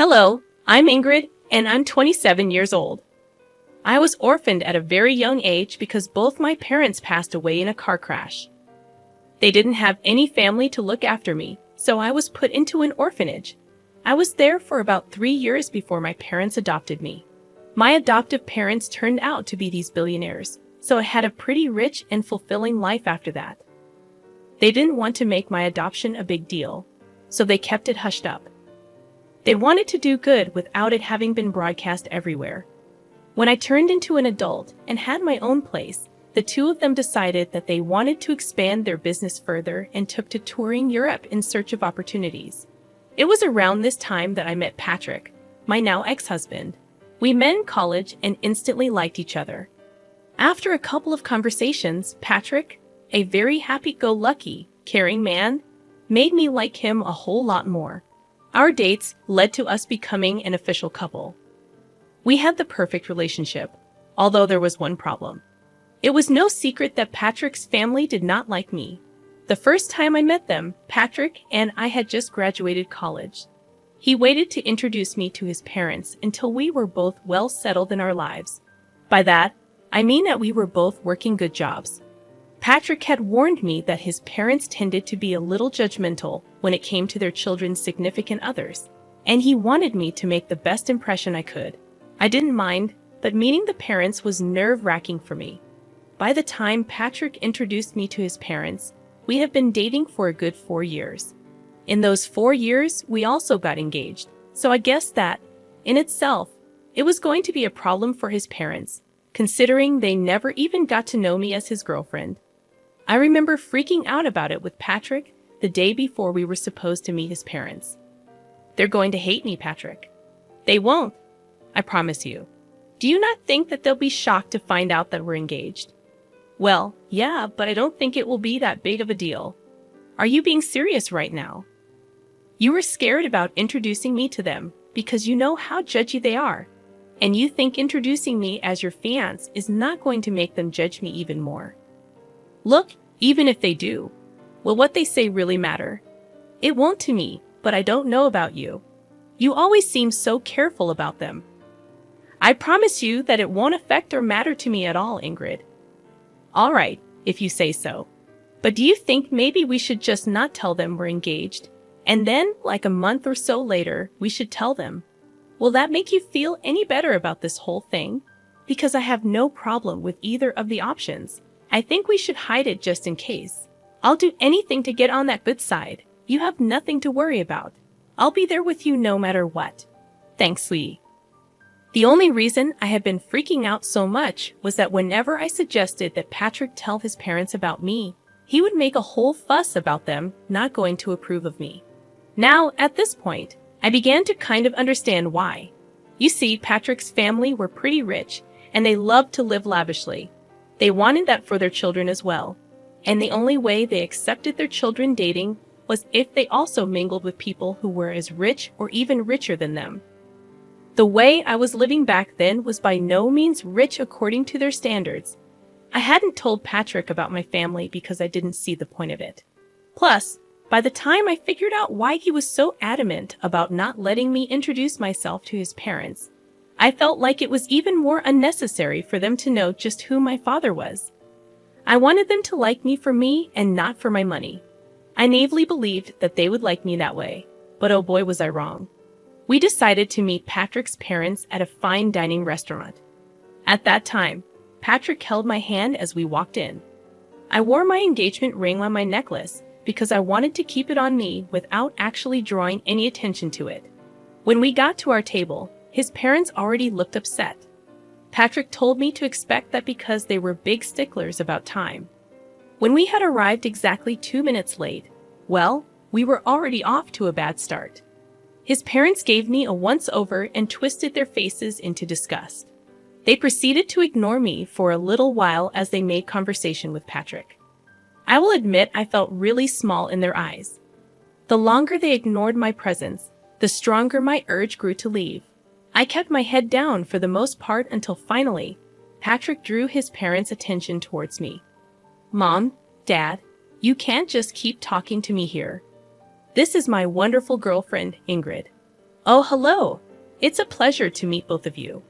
Hello, I'm Ingrid, and I'm 27 years old. I was orphaned at a very young age because both my parents passed away in a car crash. They didn't have any family to look after me, so I was put into an orphanage. I was there for about 3 years before my parents adopted me. My adoptive parents turned out to be these billionaires, so I had a pretty rich and fulfilling life after that. They didn't want to make my adoption a big deal, so they kept it hushed up. They wanted to do good without it having been broadcast everywhere. When I turned into an adult and had my own place, the two of them decided that they wanted to expand their business further and took to touring Europe in search of opportunities. It was around this time that I met Patrick, my now ex-husband. We met in college and instantly liked each other. After a couple of conversations, Patrick, a very happy-go-lucky, caring man, made me like him a whole lot more. Our dates led to us becoming an official couple. We had the perfect relationship, although there was one problem. It was no secret that Patrick's family did not like me. The first time I met them, Patrick and I had just graduated college. He waited to introduce me to his parents until we were both well settled in our lives. By that, I mean that we were both working good jobs. Patrick had warned me that his parents tended to be a little judgmental when it came to their children's significant others, and he wanted me to make the best impression I could. I didn't mind, but meeting the parents was nerve-wracking for me. By the time Patrick introduced me to his parents, we had been dating for a good 4 years. In those 4 years, we also got engaged, so I guess that, in itself, it was going to be a problem for his parents, considering they never even got to know me as his girlfriend. I remember freaking out about it with Patrick the day before we were supposed to meet his parents. "They're going to hate me, Patrick." "They won't, I promise you. Do you not think that they'll be shocked to find out that we're engaged?" "Well, yeah, but I don't think it will be that big of a deal." "Are you being serious right now?" "You were scared about introducing me to them because you know how judgy they are, and you think introducing me as your fiancé is not going to make them judge me even more." "Look, even if they do, will what they say really matter?" "It won't to me, but I don't know about you. You always seem so careful about them." "I promise you that it won't affect or matter to me at all, Ingrid." "All right, if you say so. But do you think maybe we should just not tell them we're engaged, and then, like a month or so later, we should tell them? Will that make you feel any better about this whole thing? Because I have no problem with either of the options. I think we should hide it just in case. I'll do anything to get on that good side. You have nothing to worry about. I'll be there with you no matter what. Thanks, sweetie." The only reason I had been freaking out so much was that whenever I suggested that Patrick tell his parents about me, he would make a whole fuss about them not going to approve of me. Now, at this point, I began to kind of understand why. You see, Patrick's family were pretty rich, and they loved to live lavishly. They wanted that for their children as well, and the only way they accepted their children dating was if they also mingled with people who were as rich or even richer than them. The way I was living back then was by no means rich according to their standards. I hadn't told Patrick about my family because I didn't see the point of it. Plus, by the time I figured out why he was so adamant about not letting me introduce myself to his parents, I felt like it was even more unnecessary for them to know just who my father was. I wanted them to like me for me and not for my money. I naively believed that they would like me that way, but oh boy was I wrong. We decided to meet Patrick's parents at a fine dining restaurant. At that time, Patrick held my hand as we walked in. I wore my engagement ring on my necklace because I wanted to keep it on me without actually drawing any attention to it. When we got to our table, his parents already looked upset. Patrick told me to expect that because they were big sticklers about time. When we had arrived exactly 2 minutes late, well, we were already off to a bad start. His parents gave me a once-over and twisted their faces into disgust. They proceeded to ignore me for a little while as they made conversation with Patrick. I will admit I felt really small in their eyes. The longer they ignored my presence, the stronger my urge grew to leave. I kept my head down for the most part until finally, Patrick drew his parents' attention towards me. "Mom, Dad, you can't just keep talking to me here. This is my wonderful girlfriend, Ingrid. Oh, hello. It's a pleasure to meet both of you.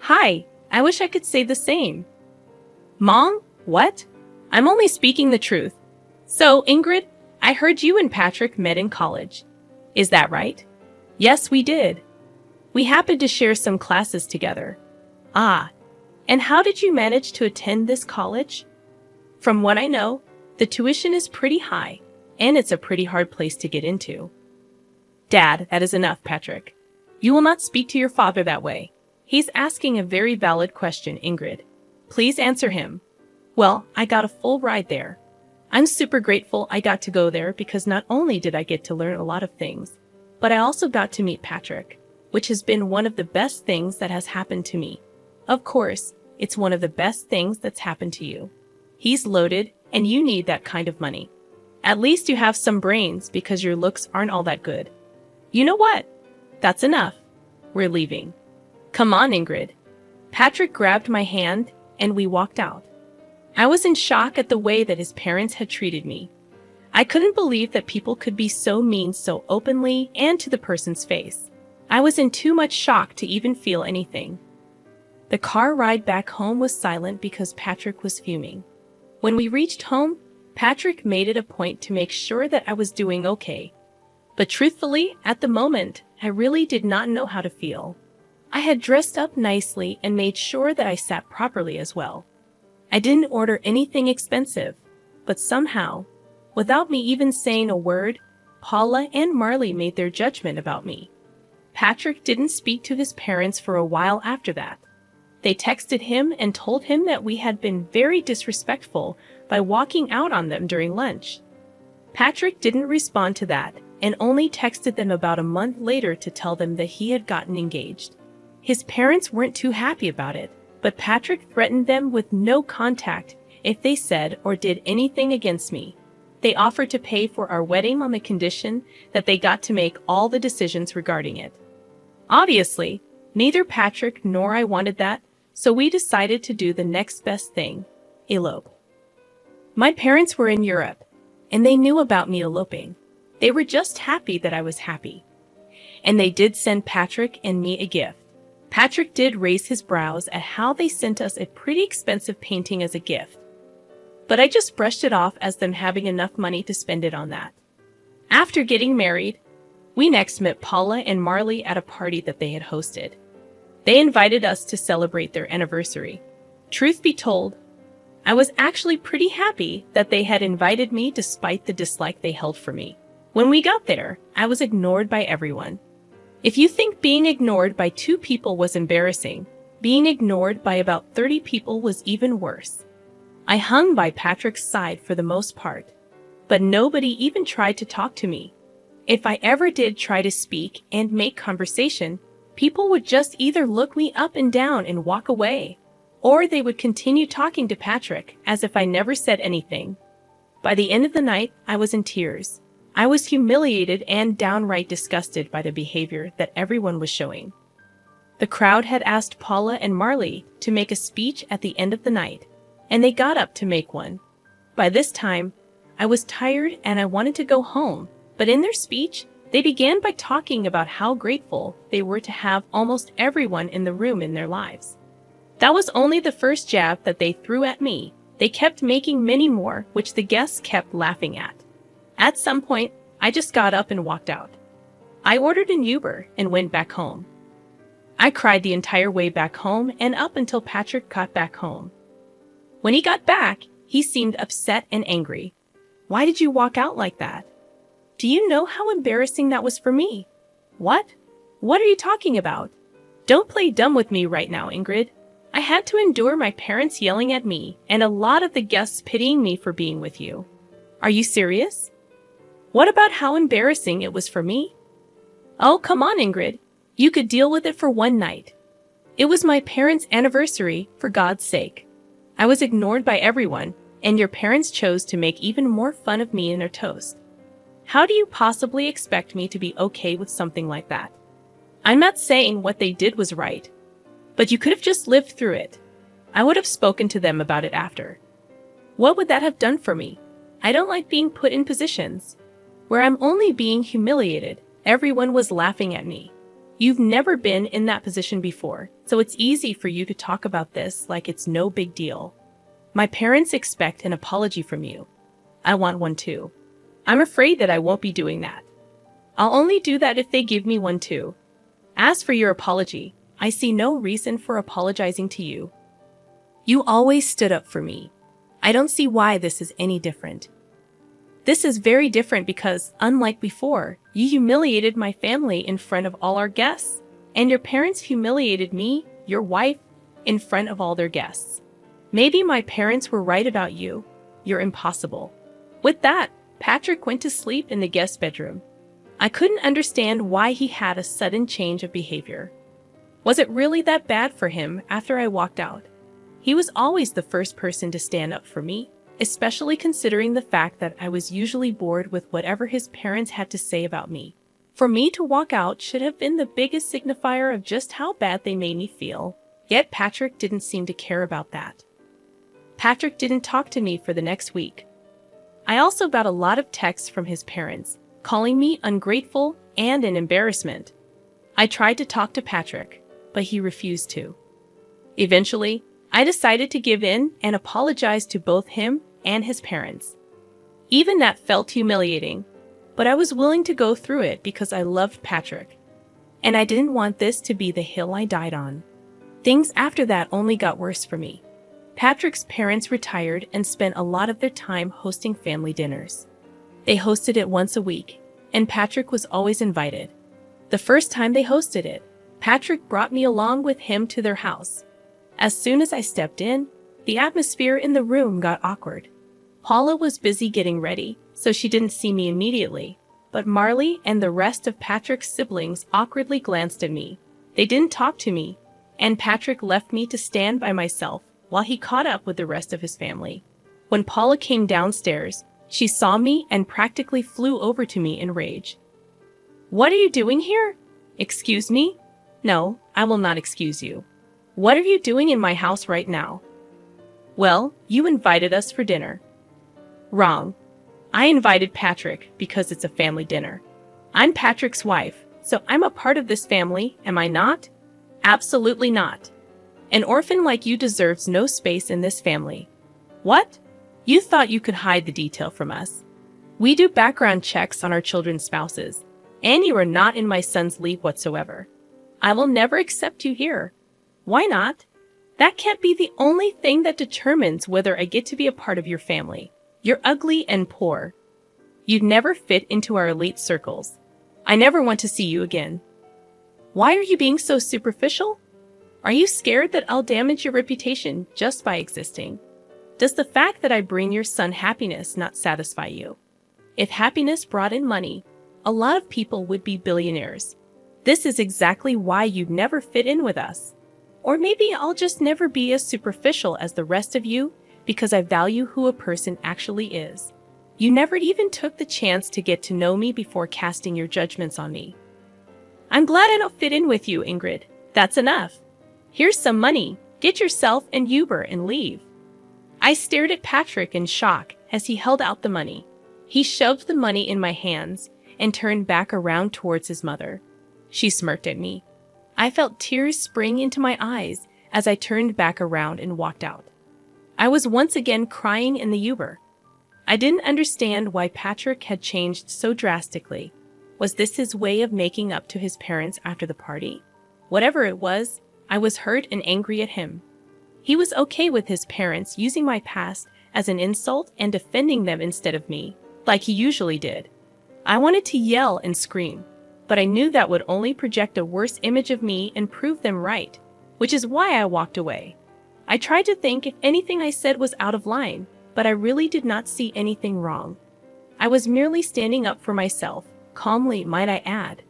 Hi, I wish I could say the same. Mom? What? I'm only speaking the truth. So, Ingrid, I heard you and Patrick met in college. Is that right? Yes, we did. We happened to share some classes together. Ah, and how did you manage to attend this college? From what I know, the tuition is pretty high, and it's a pretty hard place to get into. Dad, that is enough, Patrick. You will not speak to your father that way. He's asking a very valid question, Ingrid. Please answer him. Well, I got a full ride there. I'm super grateful I got to go there because not only did I get to learn a lot of things, but I also got to meet Patrick, which has been one of the best things that has happened to me. Of course, it's one of the best things that's happened to you. He's loaded, and you need that kind of money. At least you have some brains because your looks aren't all that good. You know what? That's enough. We're leaving. Come on, Ingrid. Patrick grabbed my hand, and we walked out. I was in shock at the way that his parents had treated me. I couldn't believe that people could be so mean so openly and to the person's face. I was in too much shock to even feel anything. The car ride back home was silent because Patrick was fuming. When we reached home, Patrick made it a point to make sure that I was doing okay. But truthfully, at the moment, I really did not know how to feel. I had dressed up nicely and made sure that I sat properly as well. I didn't order anything expensive, but somehow, without me even saying a word, Paula and Marley made their judgment about me. Patrick didn't speak to his parents for a while after that. They texted him and told him that we had been very disrespectful by walking out on them during lunch. Patrick didn't respond to that and only texted them about a month later to tell them that he had gotten engaged. His parents weren't too happy about it, but Patrick threatened them with no contact if they said or did anything against me. They offered to pay for our wedding on the condition that they got to make all the decisions regarding it. Obviously, neither Patrick nor I wanted that, so we decided to do the next best thing, elope. My parents were in Europe, and they knew about me eloping. They were just happy that I was happy. And they did send Patrick and me a gift. Patrick did raise his brows at how they sent us a pretty expensive painting as a gift. But I just brushed it off as them having enough money to spend it on that. After getting married, we next met Paula and Marley at a party that they had hosted. They invited us to celebrate their anniversary. Truth be told, I was actually pretty happy that they had invited me despite the dislike they held for me. When we got there, I was ignored by everyone. If you think being ignored by 2 people was embarrassing, being ignored by about 30 people was even worse. I hung by Patrick's side for the most part, but nobody even tried to talk to me. If I ever did try to speak and make conversation, people would just either look me up and down and walk away, or they would continue talking to Patrick as if I never said anything. By the end of the night, I was in tears. I was humiliated and downright disgusted by the behavior that everyone was showing. The crowd had asked Paula and Marley to make a speech at the end of the night, and they got up to make one. By this time, I was tired and I wanted to go home, but in their speech, they began by talking about how grateful they were to have almost everyone in the room in their lives. That was only the first jab that they threw at me. They kept making many more, which the guests kept laughing at. At some point, I just got up and walked out. I ordered an Uber and went back home. I cried the entire way back home and up until Patrick got back home. When he got back, he seemed upset and angry. Why did you walk out like that? Do you know how embarrassing that was for me? What? What are you talking about? Don't play dumb with me right now, Ingrid. I had to endure my parents yelling at me and a lot of the guests pitying me for being with you. Are you serious? What about how embarrassing it was for me? Oh, come on, Ingrid. You could deal with it for one night. It was my parents' anniversary, for God's sake. I was ignored by everyone, and your parents chose to make even more fun of me in their toast. How do you possibly expect me to be okay with something like that? I'm not saying what they did was right, but you could have just lived through it. I would have spoken to them about it after. What would that have done for me? I don't like being put in positions where I'm only being humiliated. Everyone was laughing at me. You've never been in that position before, so it's easy for you to talk about this like it's no big deal. My parents expect an apology from you. I want one too. I'm afraid that I won't be doing that. I'll only do that if they give me one too. As for your apology, I see no reason for apologizing to you. You always stood up for me. I don't see why this is any different. This is very different because, unlike before, you humiliated my family in front of all our guests, and your parents humiliated me, your wife, in front of all their guests. Maybe my parents were right about you. You're impossible. With that, Patrick went to sleep in the guest bedroom. I couldn't understand why he had a sudden change of behavior. Was it really that bad for him after I walked out? He was always the first person to stand up for me, especially considering the fact that I was usually bored with whatever his parents had to say about me. For me to walk out should have been the biggest signifier of just how bad they made me feel. Yet Patrick didn't seem to care about that. Patrick didn't talk to me for the next week. I also got a lot of texts from his parents, calling me ungrateful and an embarrassment. I tried to talk to Patrick, but he refused to. Eventually, I decided to give in and apologize to both him and his parents. Even that felt humiliating, but I was willing to go through it because I loved Patrick, and I didn't want this to be the hill I died on. Things after that only got worse for me. Patrick's parents retired and spent a lot of their time hosting family dinners. They hosted it once a week, and Patrick was always invited. The first time they hosted it, Patrick brought me along with him to their house. As soon as I stepped in, the atmosphere in the room got awkward. Paula was busy getting ready, so she didn't see me immediately, but Marley and the rest of Patrick's siblings awkwardly glanced at me. They didn't talk to me, and Patrick left me to stand by myself while he caught up with the rest of his family. When Paula came downstairs, she saw me and practically flew over to me in rage. "What are you doing here?" "Excuse me?" "No, I will not excuse you. What are you doing in my house right now?" "Well, you invited us for dinner." "Wrong. I invited Patrick because it's a family dinner. I'm Patrick's wife, so I'm a part of this family, am I not?" "Absolutely not. An orphan like you deserves no space in this family." "What? You thought you could hide the detail from us? We do background checks on our children's spouses, and you are not in my son's league whatsoever. I will never accept you here." "Why not? That can't be the only thing that determines whether I get to be a part of your family. You're ugly and poor. You'd never fit into our elite circles. I never want to see you again." "Why are you being so superficial? Are you scared that I'll damage your reputation just by existing? Does the fact that I bring your son happiness not satisfy you? If happiness brought in money, a lot of people would be billionaires. This is exactly why you'd never fit in with us. Or maybe I'll just never be as superficial as the rest of you because I value who a person actually is. You never even took the chance to get to know me before casting your judgments on me." "I'm glad I don't fit in with you, Ingrid. That's enough. Here's some money. Get yourself an Uber and leave." I stared at Patrick in shock as he held out the money. He shoved the money in my hands and turned back around towards his mother. She smirked at me. I felt tears spring into my eyes as I turned back around and walked out. I was once again crying in the Uber. I didn't understand why Patrick had changed so drastically. Was this his way of making up to his parents after the party? Whatever it was, I was hurt and angry at him. He was okay with his parents using my past as an insult and defending them instead of me, like he usually did. I wanted to yell and scream, but I knew that would only project a worse image of me and prove them right, which is why I walked away. I tried to think if anything I said was out of line, but I really did not see anything wrong. I was merely standing up for myself, calmly might I add.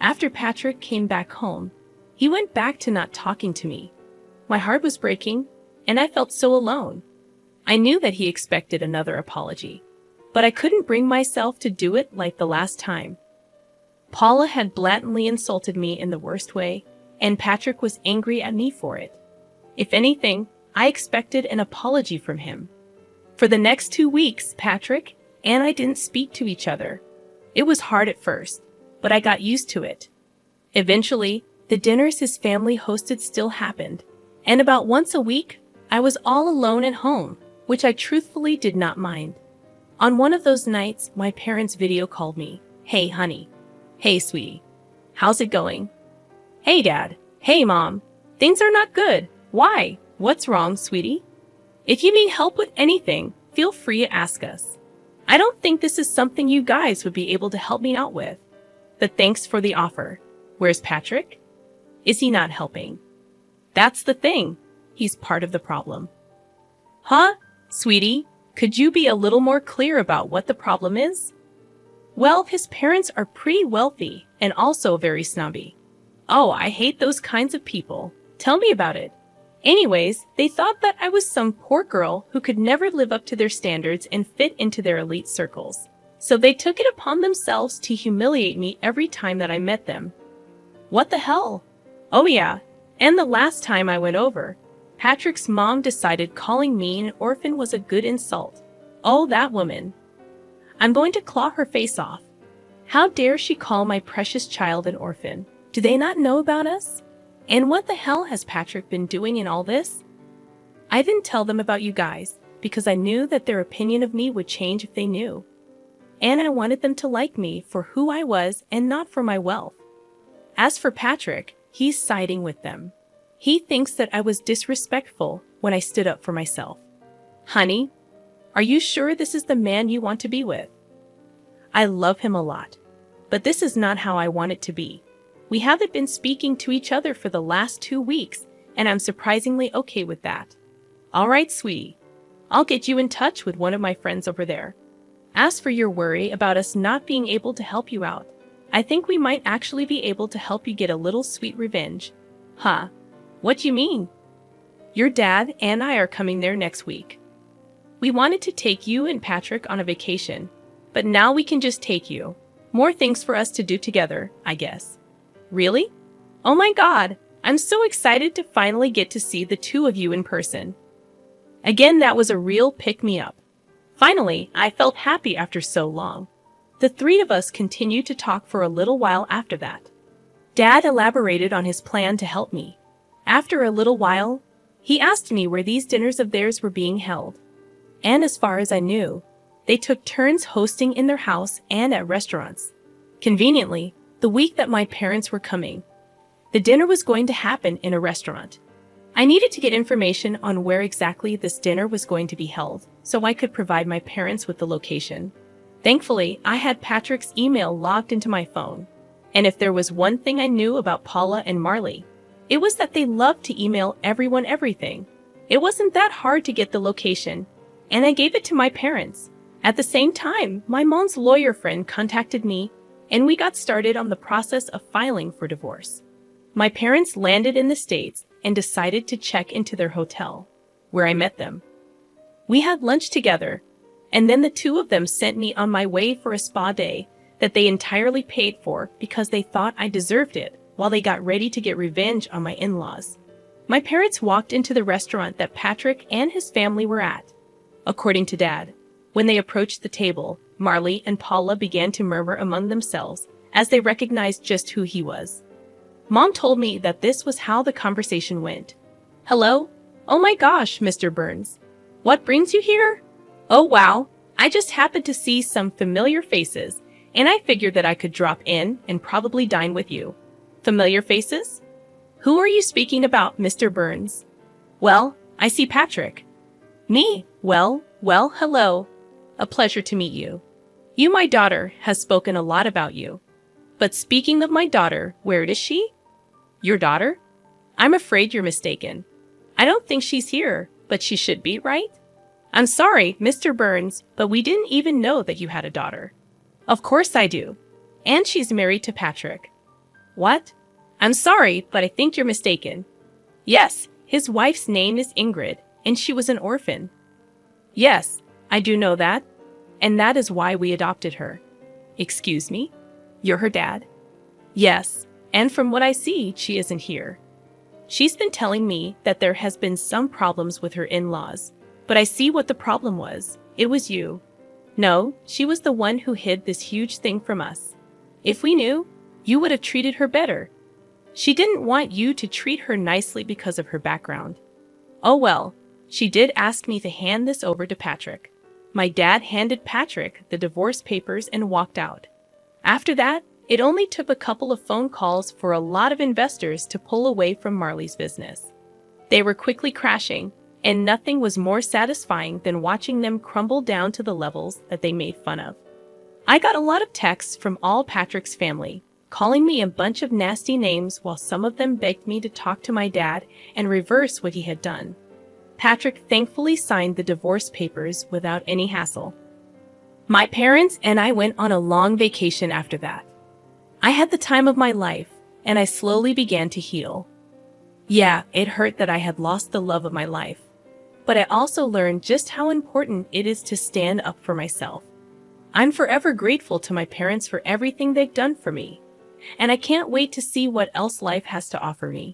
After Patrick came back home, he went back to not talking to me. My heart was breaking, and I felt so alone. I knew that he expected another apology, but I couldn't bring myself to do it like the last time. Paula had blatantly insulted me in the worst way, and Patrick was angry at me for it. If anything, I expected an apology from him. For the next 2 weeks, Patrick and I didn't speak to each other. It was hard at first, but I got used to it. Eventually, the dinners his family hosted still happened, and about once a week, I was all alone at home, which I truthfully did not mind. On one of those nights, my parents video called me. "Hey, honey. Hey, sweetie. How's it going?" "Hey, Dad. Hey, Mom. Things are not good. Why? What's wrong, sweetie? If you need help with anything, feel free to ask us. I don't think this is something you guys would be able to help me out with. But thanks for the offer. Where's Patrick? Is he not helping?" That's the thing. He's part of the problem. Huh? Sweetie, could you be a little more clear about what the problem is? Well, his parents are pretty wealthy and also very snobby. Oh, I hate those kinds of people. Tell me about it. Anyways, they thought that I was some poor girl who could never live up to their standards and fit into their elite circles. So they took it upon themselves to humiliate me every time that I met them. What the hell? Oh yeah, and the last time I went over, Patrick's mom decided calling me an orphan was a good insult. Oh, that woman. I'm going to claw her face off. How dare she call my precious child an orphan? Do they not know about us? And what the hell has Patrick been doing in all this? I didn't tell them about you guys because I knew that their opinion of me would change if they knew. And I wanted them to like me for who I was and not for my wealth. As for Patrick, he's siding with them. He thinks that I was disrespectful when I stood up for myself. Honey, are you sure this is the man you want to be with? I love him a lot, but this is not how I want it to be. We haven't been speaking to each other for the last 2 weeks, and I'm surprisingly okay with that. All right, sweetie. I'll get you in touch with one of my friends over there. As for your worry about us not being able to help you out, I think we might actually be able to help you get a little sweet revenge. Huh? What do you mean? Your dad and I are coming there next week. We wanted to take you and Patrick on a vacation, but now we can just take you. More things for us to do together, I guess. Really? Oh my God, I'm so excited to finally get to see the two of you in person. Again, that was a real pick-me-up. Finally, I felt happy after so long. The three of us continued to talk for a little while after that. Dad elaborated on his plan to help me. After a little while, he asked me where these dinners of theirs were being held. And as far as I knew, they took turns hosting in their house and at restaurants. Conveniently, the week that my parents were coming, the dinner was going to happen in a restaurant. I needed to get information on where exactly this dinner was going to be held, so I could provide my parents with the location. Thankfully, I had Patrick's email logged into my phone. And if there was one thing I knew about Paula and Marley, it was that they loved to email everyone everything. It wasn't that hard to get the location, and I gave it to my parents. At the same time, my mom's lawyer friend contacted me, and we got started on the process of filing for divorce. My parents landed in the States and decided to check into their hotel, where I met them. We had lunch together, and then the two of them sent me on my way for a spa day that they entirely paid for because they thought I deserved it while they got ready to get revenge on my in-laws. My parents walked into the restaurant that Patrick and his family were at. According to Dad, when they approached the table, Marley and Paula began to murmur among themselves as they recognized just who he was. Mom told me that this was how the conversation went. "Hello? Oh my gosh, Mr. Burns. What brings you here? Oh wow, I just happened to see some familiar faces, and I figured that I could drop in and probably dine with you." Familiar faces? Who are you speaking about, Mr. Burns? Well, I see Patrick. Me? Well, hello. A pleasure to meet you. You, my daughter, has spoken a lot about you. But speaking of my daughter, where is she? Your daughter? I'm afraid you're mistaken. I don't think she's here, but she should be, right? I'm sorry, Mr. Burns, but we didn't even know that you had a daughter. Of course I do. And she's married to Patrick. What? I'm sorry, but I think you're mistaken. Yes, his wife's name is Ingrid, and she was an orphan. Yes, I do know that, and that is why we adopted her. Excuse me? You're her dad? Yes, and from what I see, she isn't here. She's been telling me that there has been some problems with her in-laws, but I see what the problem was. It was you. No, she was the one who hid this huge thing from us. If we knew, you would have treated her better. She didn't want you to treat her nicely because of her background. Oh well, she did ask me to hand this over to Patrick. My dad handed Patrick the divorce papers and walked out. After that, it only took a couple of phone calls for a lot of investors to pull away from Marley's business. They were quickly crashing, and nothing was more satisfying than watching them crumble down to the levels that they made fun of. I got a lot of texts from all Patrick's family, calling me a bunch of nasty names while some of them begged me to talk to my dad and reverse what he had done. Patrick thankfully signed the divorce papers without any hassle. My parents and I went on a long vacation after that. I had the time of my life, and I slowly began to heal. Yeah, it hurt that I had lost the love of my life, but I also learned just how important it is to stand up for myself. I'm forever grateful to my parents for everything they've done for me, and I can't wait to see what else life has to offer me.